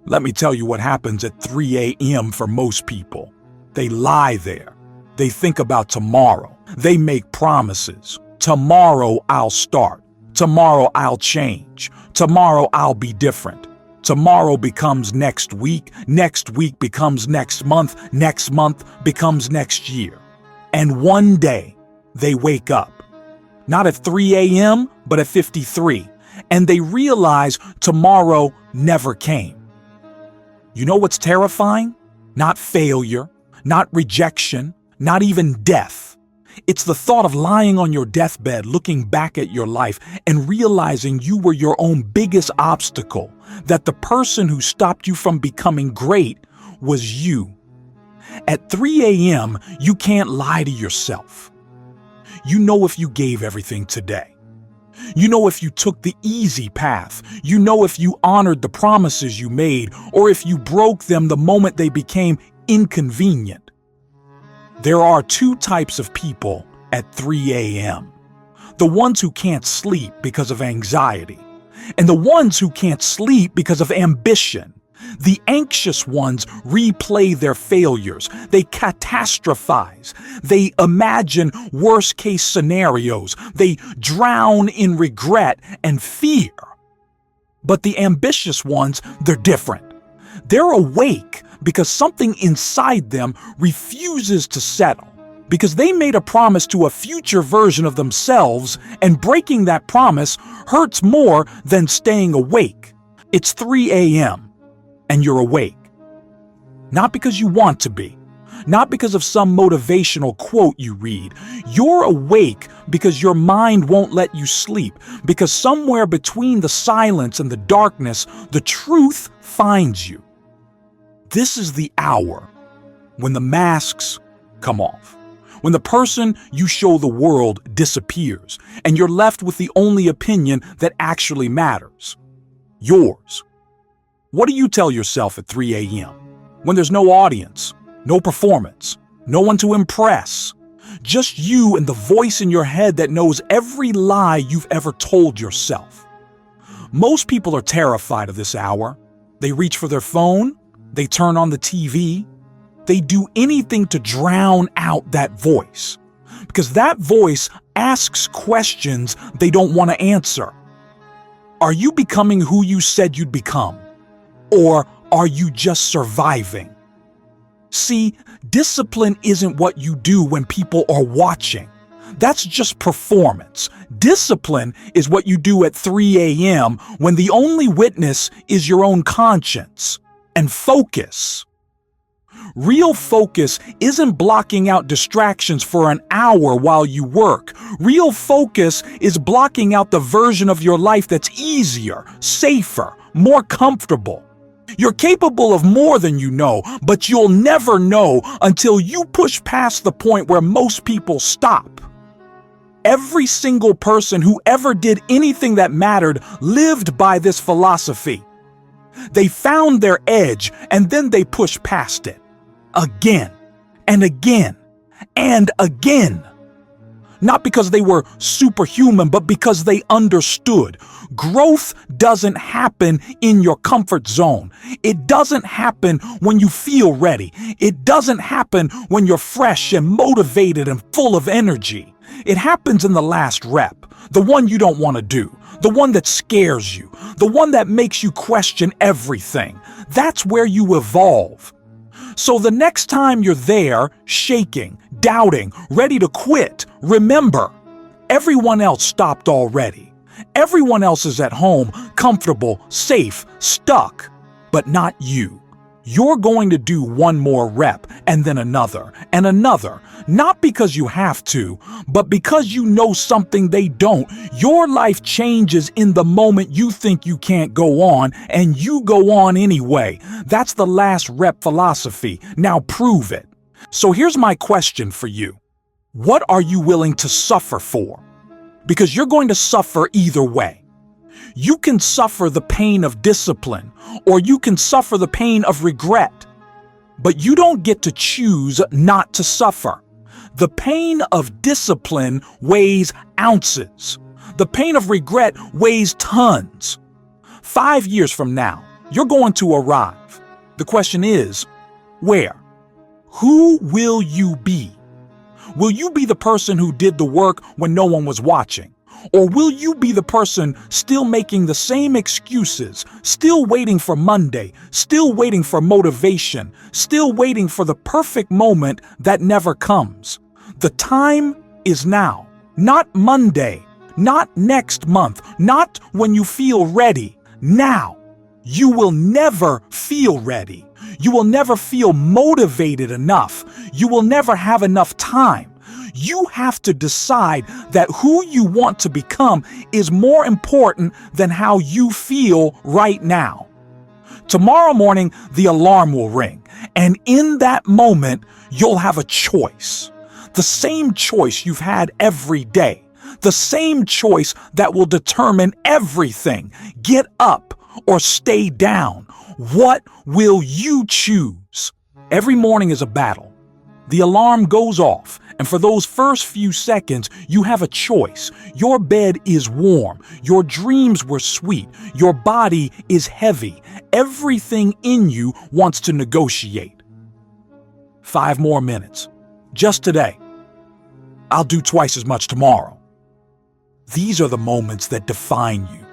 Let me tell you what happens at 3 a.m. for most people. They lie there. They think about tomorrow. They make promises. Tomorrow I'll start. Tomorrow I'll change. Tomorrow I'll be different. Tomorrow becomes next week. Next week becomes next month. Next month becomes next year. And one day they wake up. Not at 3 a.m., but at 53. And they realize tomorrow never came. You know what's terrifying? Not failure, not rejection, not even death. It's the thought of lying on your deathbed, looking back at your life and realizing you were your own biggest obstacle, that the person who stopped you from becoming great was you. At 3 a.m., you can't lie to yourself. You know if you gave everything today. You know if you took the easy path. You know if you honored the promises you made, or if you broke them the moment they became inconvenient. There are two types of people at 3 a.m. The ones who can't sleep because of anxiety, and the ones who can't sleep because of ambition. The anxious ones replay their failures. They catastrophize. They imagine worst-case scenarios. They drown in regret and fear. But the ambitious ones, they're different. They're awake because something inside them refuses to settle. Because they made a promise to a future version of themselves, and breaking that promise hurts more than staying awake. It's 3 a.m. and you're awake. Not because you want to be, not because of some motivational quote you read. You're awake because your mind won't let you sleep, because somewhere between the silence and the darkness, the truth finds you. This is the hour when the masks come off, when the person you show the world disappears, and you're left with the only opinion that actually matters, yours. What do you tell yourself at 3 a.m. when there's no audience, no performance, no one to impress? Just you and the voice in your head that knows every lie you've ever told yourself. Most people are terrified of this hour. They reach for their phone, they turn on the TV, they do anything to drown out that voice. Because that voice asks questions they don't want to answer. Are you becoming who you said you'd become? Or are you just surviving? See, discipline isn't what you do when people are watching. That's just performance. Discipline is what you do at 3 a.m. when the only witness is your own conscience. And focus. Real focus isn't blocking out distractions for an hour while you work. Real focus is blocking out the version of your life that's easier, safer, more comfortable. You're capable of more than you know, but you'll never know until you push past the point where most people stop. Every single person who ever did anything that mattered lived by this philosophy. They found their edge and then they pushed past it. Again and again and again. Not because they were superhuman, but because they understood. Growth doesn't happen in your comfort zone. It doesn't happen when you feel ready. It doesn't happen when you're fresh and motivated and full of energy. It happens in the last rep, the one you don't want to do, the one that scares you, the one that makes you question everything. That's where you evolve. So the next time you're there, shaking, doubting, ready to quit, remember, everyone else stopped already. Everyone else is at home, comfortable, safe, stuck, but not you. You're going to do one more rep and then another and another, not because you have to, but because you know something they don't. Your life changes in the moment you think you can't go on, and you go on anyway. That's the last rep philosophy. Now prove it. So here's my question for you. What are you willing to suffer for? Because you're going to suffer either way. You can suffer the pain of discipline, or you can suffer the pain of regret. But you don't get to choose not to suffer. The pain of discipline weighs ounces. The pain of regret weighs tons. 5 years from now, You're going to arrive. The question is, where? Who will you be? Will you be the person who did the work when no one was watching? Or will you be the person still making the same excuses, still waiting for Monday, still waiting for motivation, still waiting for the perfect moment that never comes? The time is now, not Monday, not next month, not when you feel ready. Now. You will never feel ready. You will never feel motivated enough. You will never have enough time. You have to decide that who you want to become is more important than how you feel right now. Tomorrow morning, the alarm will ring, and in that moment, you'll have a choice. The same choice you've had every day. The same choice that will determine everything. Get up or stay down. What will you choose? Every morning is a battle. The alarm goes off, and for those first few seconds, you have a choice. Your bed is warm. Your dreams were sweet. Your body is heavy. Everything in you wants to negotiate. 5 more minutes. Just today. I'll do twice as much tomorrow. These are the moments that define you,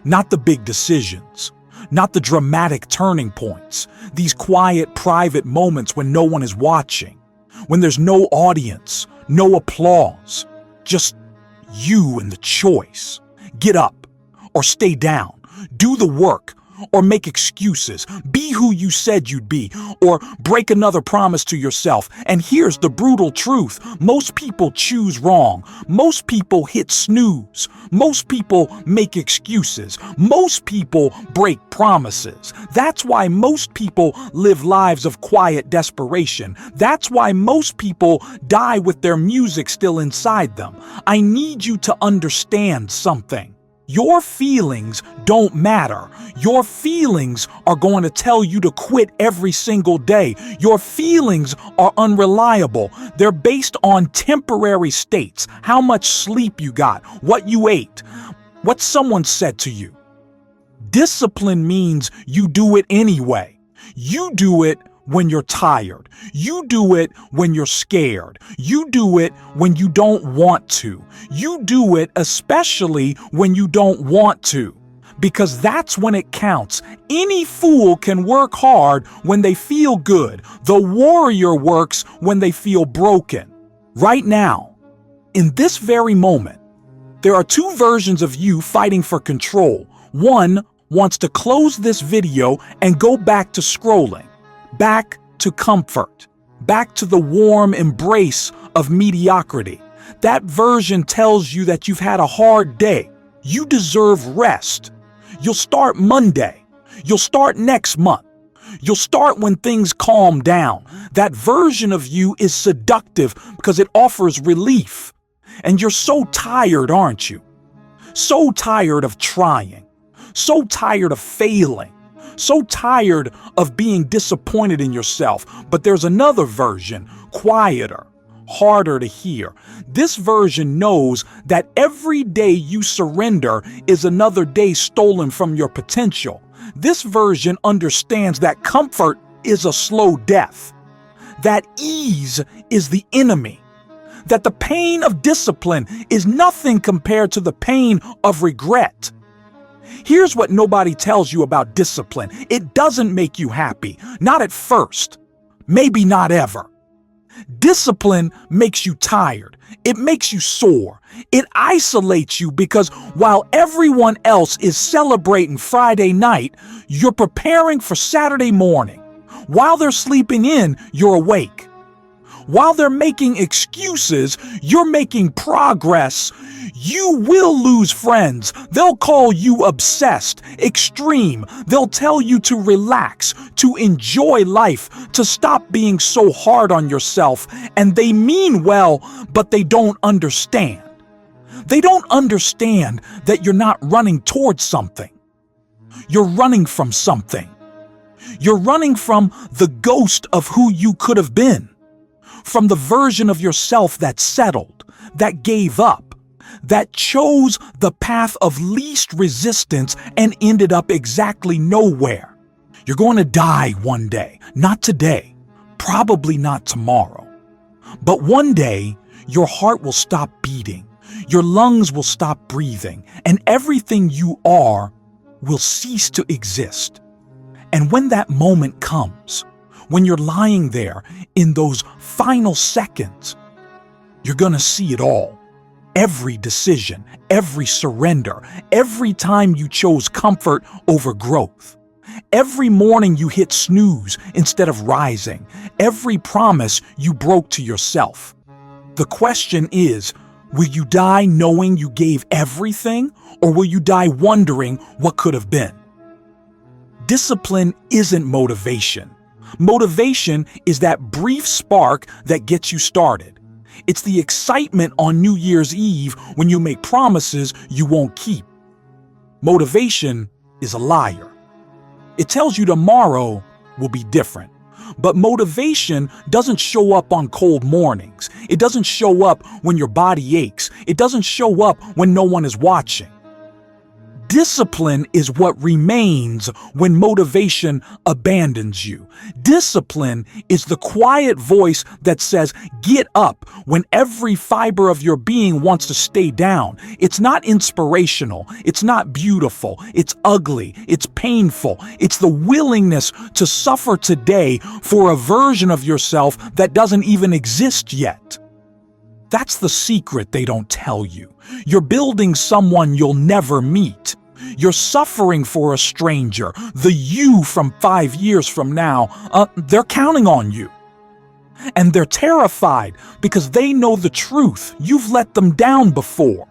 not the big decisions, not the dramatic turning points, these quiet, private moments when no one is watching, when there's no audience, no applause, just you and the choice. Get up or stay down, do the work or make excuses, be who you said you'd be, or break another promise to yourself. And here's the brutal truth. Most people choose wrong. Most people hit snooze. Most people make excuses. Most people break promises. That's why most people live lives of quiet desperation. That's why most people die with their music still inside them. I need you to understand something. Your feelings don't matter. Your feelings are going to tell you to quit every single day. Your feelings are unreliable. They're based on temporary states. How much sleep you got, what you ate, what someone said to you. Discipline means you do it anyway. You do it when you're tired. You do it when you're scared. You do it when you don't want to. You do it especially when you don't want to, because that's when it counts. Any fool can work hard when they feel good. The warrior works when they feel broken. Right now, in this very moment, there are 2 versions of you fighting for control. One wants to close this video and go back to scrolling. Back to comfort, back to the warm embrace of mediocrity. That version tells you that you've had a hard day. You deserve rest. You'll start Monday. You'll start next month. You'll start when things calm down. That version of you is seductive because it offers relief. And you're so tired, aren't you? So tired of trying. So tired of failing. So tired of being disappointed in yourself. But there's another version, quieter, harder to hear. This version knows that every day you surrender is another day stolen from your potential. This version understands that comfort is a slow death, that ease is the enemy, that the pain of discipline is nothing compared to the pain of regret. Here's what nobody tells you about discipline. It doesn't make you happy. Not at first. Maybe not ever. Discipline makes you tired. It makes you sore. It isolates you because while everyone else is celebrating Friday night, you're preparing for Saturday morning. While they're sleeping in, you're awake. While they're making excuses, you're making progress. You will lose friends. They'll call you obsessed, extreme. They'll tell you to relax, to enjoy life, to stop being so hard on yourself. And they mean well, but they don't understand. They don't understand that you're not running towards something. You're running from something. You're running from the ghost of who you could have been. From the version of yourself that settled, that gave up, that chose the path of least resistance and ended up exactly nowhere. You're going to die one day, not today, probably not tomorrow. But one day, your heart will stop beating, your lungs will stop breathing, and everything you are will cease to exist. And when that moment comes, when you're lying there in those final seconds, you're going to see it all. Every decision, every surrender, every time you chose comfort over growth. Every morning you hit snooze instead of rising. Every promise you broke to yourself. The question is, will you die knowing you gave everything, or will you die wondering what could have been? Discipline isn't motivation. Motivation is that brief spark that gets you started. It's the excitement on New Year's Eve when you make promises you won't keep. Motivation is a liar. It tells you tomorrow will be different. But motivation doesn't show up on cold mornings. It doesn't show up when your body aches. It doesn't show up when no one is watching. Discipline is what remains when motivation abandons you. Discipline is the quiet voice that says, get up, when every fiber of your being wants to stay down. It's not inspirational. It's not beautiful. It's ugly. It's painful. It's the willingness to suffer today for a version of yourself that doesn't even exist yet. That's the secret they don't tell you. You're building someone you'll never meet. You're suffering for a stranger, the you from 5 years from now. They're counting on you. And they're terrified because they know the truth. You've let them down before.